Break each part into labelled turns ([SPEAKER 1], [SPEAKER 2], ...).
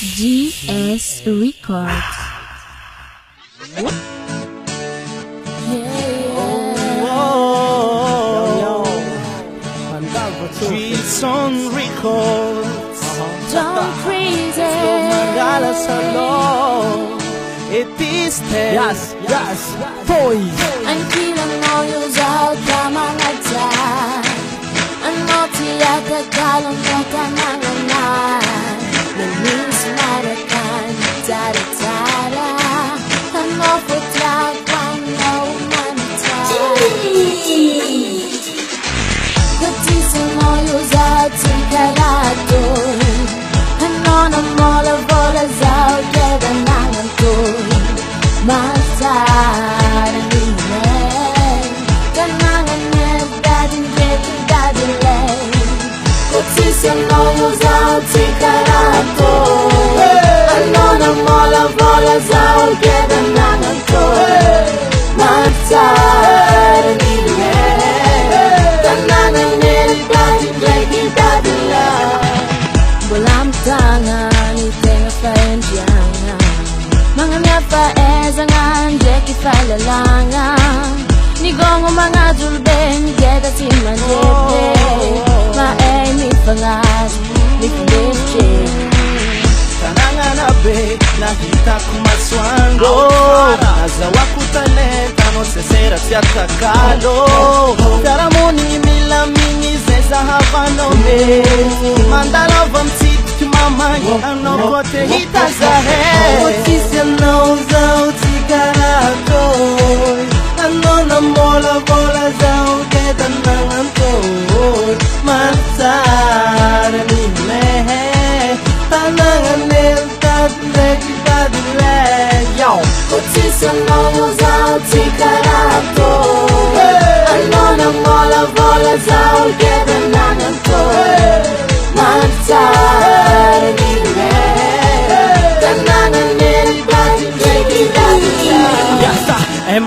[SPEAKER 1] GS Records.
[SPEAKER 2] Streets on records.
[SPEAKER 1] Don't crazy.
[SPEAKER 2] Galas alone. It is ten.
[SPEAKER 3] Yes, boys.
[SPEAKER 1] Ang kilang mo yung sa mga dyan. Ano tiyak at kalong mo ka nanganan. Namiss marakan, tada-tada. Ano putlag pang no manitay. Katisin mo yung sa tikaratoy. Ano na mola bola sa ukeda nangantoy. Masara nilay. Kanangan niya dadin breaking dadilay. Katisin mo yung sa tikaratoy. Ano na mola bola sa ukeda nangantoy. Masara nilay. Kanangan niya dadin breaking dadilay. Walang tangan, itenga pa rin diyan. Mga napaezangan, jeki palalangan. Nigong mga julben, geda si manjete. Maay mi pangas, mi kuleche.
[SPEAKER 2] Tanangan abe, nakita ko maswango. Nazawa ko talenta, no se sera si atakalo. Pero mo ni milamini sa habano me. Mandala vam sit mama, ano ko te hita sa head. Otisia no zao tikarato. Ano na mola bola zao keda nanganto. Matsara ni me. Tanangan nel tadle kitadle. Yo.
[SPEAKER 1] Otisia no zao tikarato. Ano na mola bola zao keda nanganto. Matsara ni me. Tanangan nel tadle kitadle.
[SPEAKER 2] Yasta,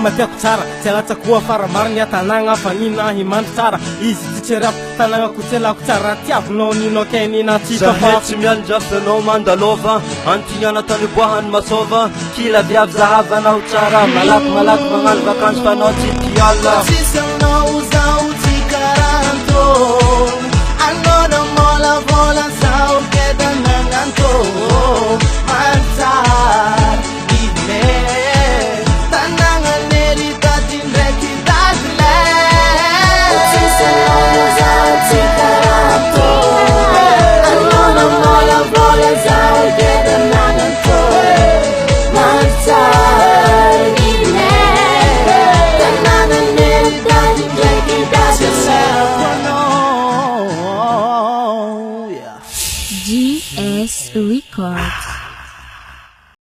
[SPEAKER 2] matiako tsara, tsy alatsakoa fara mariny tanagna fa nina himandry tsara. Izy ty tsy rap tanagna ko tsy alako tsara tiavinao ninao kenina tsika fa
[SPEAKER 4] tsy miandrafanao mandalova antignana taniboahany masova kila viavy zahavanao tsara malaky magnano vakanzy fanao tsy tiala
[SPEAKER 2] tsisy aminao zao tsy karanto. Anao na mola vola zao keda nagnanto. Matsara ime tanagna nely dady ndraiky dadile.
[SPEAKER 1] Otisia no zao tikarato. Ano na mola bola zao keda nanganto. Matsara ni me. Tanangan nely dady ndraiky dadile.
[SPEAKER 2] Yeah.
[SPEAKER 1] GS Records.